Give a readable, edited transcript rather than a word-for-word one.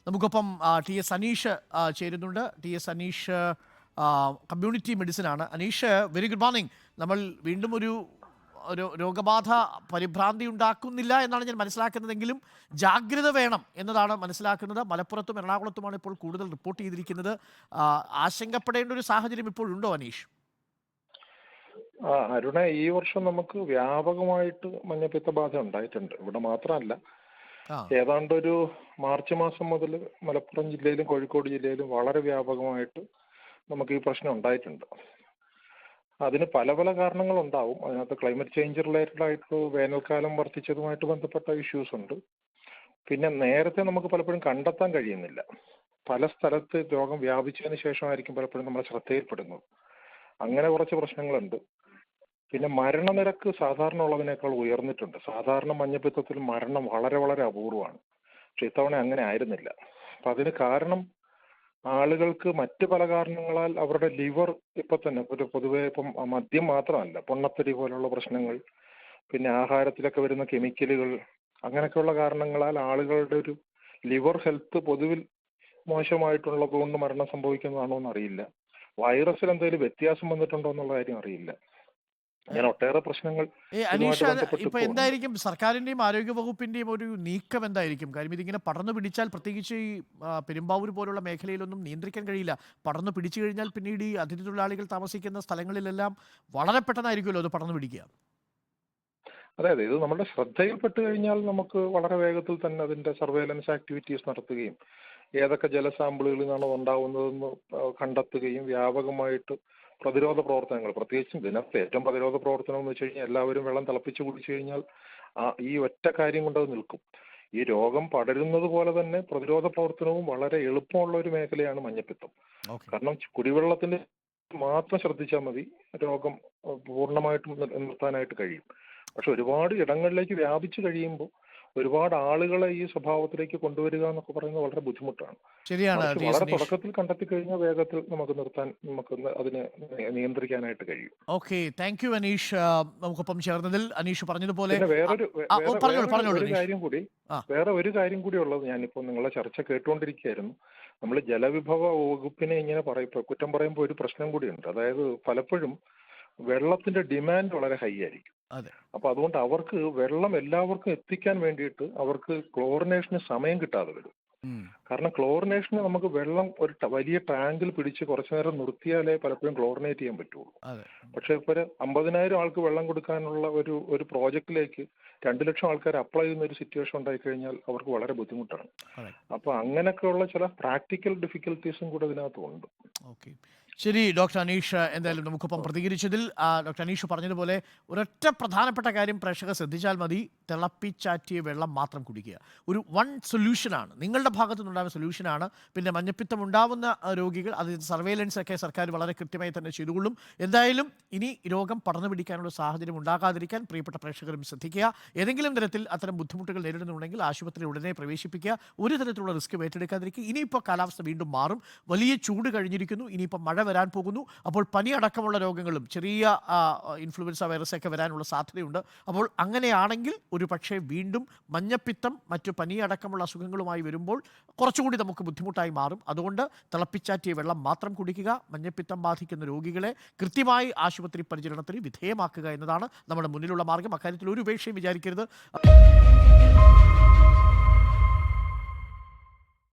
നമുക്കൊപ്പം T S Aneesh ചേരുന്നുണ്ട്. T S Aneesh community മെഡിസിനാണ്. Aneesh, very good morning. നമ്മൾ വീണ്ടും ഒരു രോഗബാധ പരിഭ്രാന്തി ഉണ്ടാക്കുന്നില്ല എന്നാണ് ഞാൻ മനസ്സിലാക്കുന്നതെങ്കിലും ജാഗ്രത വേണം എന്നതാണ് മനസ്സിലാക്കുന്നത്. മലപ്പുറത്തും എറണാകുളത്തുമാണ് ഇപ്പോൾ കൂടുതൽ റിപ്പോർട്ട് ചെയ്തിരിക്കുന്നത്. ആശങ്കപ്പെടേണ്ട ഒരു സാഹചര്യം ഇപ്പോഴുണ്ടോ അനീഷ്? അരുണ, ഈ വർഷം നമുക്ക് വ്യാപകമായിട്ട് മഞ്ഞപ്പിത്ത ബാധ ഉണ്ടായിട്ടുണ്ട്. ഇവിടെ മാത്രമല്ല, ഏതാണ്ട് ഒരു മാർച്ച് മാസം മുതൽ മലപ്പുറം ജില്ലയിലും കോഴിക്കോട് ജില്ലയിലും വളരെ വ്യാപകമായിട്ട് നമുക്ക് ഈ പ്രശ്നം ഉണ്ടായിട്ടുണ്ട്. അതിന് പല പല കാരണങ്ങളുണ്ടാവും. അതിനകത്ത് ക്ലൈമറ്റ് ചേഞ്ച് റിലേറ്റഡ് ആയിട്ട് വേനൽക്കാലം വർദ്ധിച്ചതുമായിട്ട് ബന്ധപ്പെട്ട ഇഷ്യൂസ് ഉണ്ട്. പിന്നെ നേരത്തെ നമുക്ക് പലപ്പോഴും കണ്ടെത്താൻ കഴിയുന്നില്ല. പല സ്ഥലത്ത് രോഗം വ്യാപിച്ചതിന് ശേഷമായിരിക്കും പലപ്പോഴും നമ്മുടെ ശ്രദ്ധയിൽപ്പെടുന്നത്. അങ്ങനെ കുറച്ച് പ്രശ്നങ്ങളുണ്ട്. പിന്നെ മരണനിരക്ക് സാധാരണ ഉള്ളതിനേക്കാൾ ഉയർന്നിട്ടുണ്ട്. സാധാരണ മഞ്ഞപ്പിത്തത്തിൽ മരണം വളരെ വളരെ അപൂർവമാണ്. പക്ഷെ ഇത്തവണ അങ്ങനെ ആയിരുന്നില്ല. അപ്പം അതിന് കാരണം ആളുകൾക്ക് മറ്റ് പല കാരണങ്ങളാൽ അവരുടെ ലിവർ ഇപ്പം തന്നെ ഒരു പൊതുവെ ഇപ്പം മദ്യം മാത്രമല്ല, പൊണ്ണത്തടി പോലുള്ള പ്രശ്നങ്ങൾ, പിന്നെ ആഹാരത്തിലൊക്കെ വരുന്ന കെമിക്കലുകൾ, അങ്ങനെയൊക്കെയുള്ള കാരണങ്ങളാൽ ആളുകളുടെ ഒരു ലിവർ ഹെൽത്ത് പൊതുവിൽ മോശമായിട്ടുള്ളത് കൊണ്ട് മരണം സംഭവിക്കുന്നതാണോ എന്നറിയില്ല. വൈറസിൽ എന്തെങ്കിലും വ്യത്യാസം വന്നിട്ടുണ്ടോ എന്നുള്ള കാര്യം അറിയില്ല. ഞാൻ ഒട്ടേറെ പ്രശ്നങ്ങൾ അനീഷ്, ഇപ്പൊ എന്തായിരിക്കും സർക്കാരിന്റെയും ആരോഗ്യ വകുപ്പിന്റെയും ഒരു നീക്കം എന്തായിരിക്കും? കാര്യം ഇതിങ്ങനെ പടർന്നു പിടിച്ചാൽ, പ്രത്യേകിച്ച് ഈ പെരുമ്പാവൂർ പോലുള്ള മേഖലയിലൊന്നും നിയന്ത്രിക്കാൻ കഴിയില്ല. പടർന്നു പിടിച്ചു കഴിഞ്ഞാൽ പിന്നീട് ഈ അതിഥി തൊഴിലാളികൾ താമസിക്കുന്ന സ്ഥലങ്ങളിലെല്ലാം വളരെ പെട്ടെന്നായിരിക്കുമല്ലോ അത് പടർന്നു പിടിക്കുക. അതെ, ഇത് നമ്മുടെ ശ്രദ്ധയിൽപ്പെട്ട് കഴിഞ്ഞാൽ നമുക്ക് വളരെ വേഗത്തിൽ തന്നെ അതിന്റെ സർവേലൻസ് ആക്ടിവിറ്റീസ് നടത്തുകയും ഏതൊക്കെ ജലസാമ്പിളുകളിൽ നിന്നാണോ ഉണ്ടാവുന്നതെന്ന് കണ്ടെത്തുകയും വ്യാപകമായിട്ട് പ്രതിരോധ പ്രവർത്തനങ്ങൾ, പ്രത്യേകിച്ചും ദിനത്തെ ഏറ്റവും പ്രതിരോധ പ്രവർത്തനം എന്ന് വെച്ച് കഴിഞ്ഞാൽ എല്ലാവരും വെള്ളം തിളപ്പിച്ച് കുടിച്ചു കഴിഞ്ഞാൽ ഈ ഒറ്റ കാര്യം കൊണ്ട് അത് നിൽക്കും. ഈ രോഗം പടരുന്നത് പോലെ തന്നെ പ്രതിരോധ പ്രവർത്തനവും വളരെ എളുപ്പമുള്ള ഒരു മേഖലയാണ് മഞ്ഞപ്പിത്തം. കാരണം കുടിവെള്ളത്തിന്റെ മാത്രം ശ്രദ്ധിച്ചാൽ മതി, രോഗം പൂർണ്ണമായിട്ടും നിർത്താനായിട്ട് കഴിയും. പക്ഷെ ഒരുപാട് ഇടങ്ങളിലേക്ക് വ്യാപിച്ചു കഴിയുമ്പോൾ ഒരുപാട് ആളുകളെ ഈ സ്വഭാവത്തിലേക്ക് കൊണ്ടുവരിക എന്നൊക്കെ പറയുന്നത് വളരെ ബുദ്ധിമുട്ടാണ്. ശരിയാണ്. വളരെ തുടക്കത്തിൽ കണ്ടെത്തി കഴിഞ്ഞാൽ വേഗത്തിൽ നമുക്ക് നിർത്താൻ, നമുക്ക് അതിനെ നിയന്ത്രിക്കാനായിട്ട് കഴിയും. Okay, thank you Aneesh. നമുക്കൊപ്പം ചേർന്നതിൽ. അനീഷ് പറഞ്ഞതുപോലെ വേറെ ഒരു കാര്യം കൂടി ഉള്ളത്, ഞാനിപ്പോൾ നിങ്ങളെ ചർച്ച കേട്ടുകൊണ്ടിരിക്കുകയായിരുന്നു. നമ്മൾ ജലവിഭവ വകുപ്പിനെ ഇങ്ങനെ കുറ്റം പറയുമ്പോൾ ഒരു പ്രശ്നം കൂടിയുണ്ട്. അതായത് പലപ്പോഴും വെള്ളത്തിന്റെ ഡിമാൻഡ് വളരെ ഹൈ ആയിരിക്കും. അപ്പൊ അതുകൊണ്ട് അവർക്ക് വെള്ളം എല്ലാവർക്കും എത്തിക്കാൻ വേണ്ടിയിട്ട് അവർക്ക് ക്ലോറിനേഷന് സമയം കിട്ടാതെ വരും. കാരണം ക്ലോറിനേഷന് നമുക്ക് വെള്ളം ഒരു വലിയ ടാങ്കിൽ പിടിച്ച് കുറച്ചു നേരം നിർത്തിയാലേ പലപ്പോഴും ക്ലോറിനേറ്റ് ചെയ്യാൻ പറ്റുള്ളൂ. പക്ഷെ ഇപ്പോൾ 50,000 ആൾക്ക് വെള്ളം കൊടുക്കാനുള്ള ഒരു പ്രോജക്റ്റിലേക്ക് 2 ലക്ഷം ആൾക്കാർ അപ്ലൈ ചെയ്യുന്ന ഒരു സിറ്റുവേഷൻ ഉണ്ടായിക്കഴിഞ്ഞാൽ അവർക്ക് വളരെ ബുദ്ധിമുട്ടാണ്. അപ്പൊ അങ്ങനെയൊക്കെയുള്ള ചില പ്രാക്ടിക്കൽ ഡിഫിക്കൽട്ടീസും കൂടെ ഇതിനകത്തുണ്ട്. ശരി ഡോക്ടർ അനീഷ്, എന്തായാലും നമുക്കൊപ്പം പ്രതികരിച്ചതിൽ. ഡോക്ടർ അനീഷ് പറഞ്ഞതുപോലെ ഒരൊറ്റ പ്രധാനപ്പെട്ട കാര്യം പ്രേക്ഷകർ ശ്രദ്ധിച്ചാൽ മതി: തിളപ്പിച്ചാറ്റിയ വെള്ളം മാത്രം കുടിക്കുക. ഒരു സൊല്യൂഷനാണ്, നിങ്ങളുടെ ഭാഗത്തു നിന്നുണ്ടാകുന്ന സൊല്യൂഷനാണ്. പിന്നെ മഞ്ഞപ്പിത്തം ഉണ്ടാവുന്ന രോഗികൾ, അതിന് സർവേലൻസ് ഒക്കെ സർക്കാർ വളരെ കൃത്യമായി തന്നെ ചെയ്തുകൊള്ളും. എന്തായാലും ഇനി രോഗം പടർന്നു പിടിക്കാനുള്ള സാഹചര്യം ഉണ്ടാകാതിരിക്കാൻ പ്രിയപ്പെട്ട പ്രേക്ഷകരും ശ്രദ്ധിക്കുക. ഏതെങ്കിലും തരത്തിൽ അത്തരം ബുദ്ധിമുട്ടുകൾ നേരിടുന്നുണ്ടെങ്കിൽ ആശുപത്രിയിൽ ഉടനെ പ്രവേശിപ്പിക്കുക. ഒരു തരത്തിലുള്ള റിസ്ക് ഏറ്റെടുക്കാതിരിക്കുക. ഇനിയിപ്പോൾ കാലാവസ്ഥ വീണ്ടും മാറും, വലിയ ചൂട് കഴിഞ്ഞിരിക്കുന്നു, ഇനിയിപ്പോൾ മഴ വരാൻ പോകുന്നു. അപ്പോൾ പനി അടക്കമുള്ള രോഗങ്ങളും ചെറിയ ഇൻഫ്ലുവൻസ വൈറസൊക്കെ വരാനുള്ള സാധ്യതയുണ്ട്. അപ്പോൾ അങ്ങനെയാണെങ്കിൽ ഒരു പക്ഷേ വീണ്ടും മഞ്ഞപ്പിത്തം മറ്റു പനി അടക്കമുള്ള അസുഖങ്ങളുമായി വരുമ്പോൾ കുറച്ചുകൂടി നമുക്ക് ബുദ്ധിമുട്ടായി മാറും. അതുകൊണ്ട് തിളപ്പിച്ചാറ്റിയ വെള്ളം മാത്രം കുടിക്കുക. മഞ്ഞപ്പിത്തം ബാധിക്കുന്ന രോഗികളെ കൃത്യമായി ആശുപത്രി പരിചരണത്തിന് വിധേയമാക്കുക എന്നതാണ് നമ്മുടെ മുന്നിലുള്ള മാർഗം. അക്കാര്യത്തിൽ ഒരു ഉപേക്ഷയും വിചാരിക്കരുത്.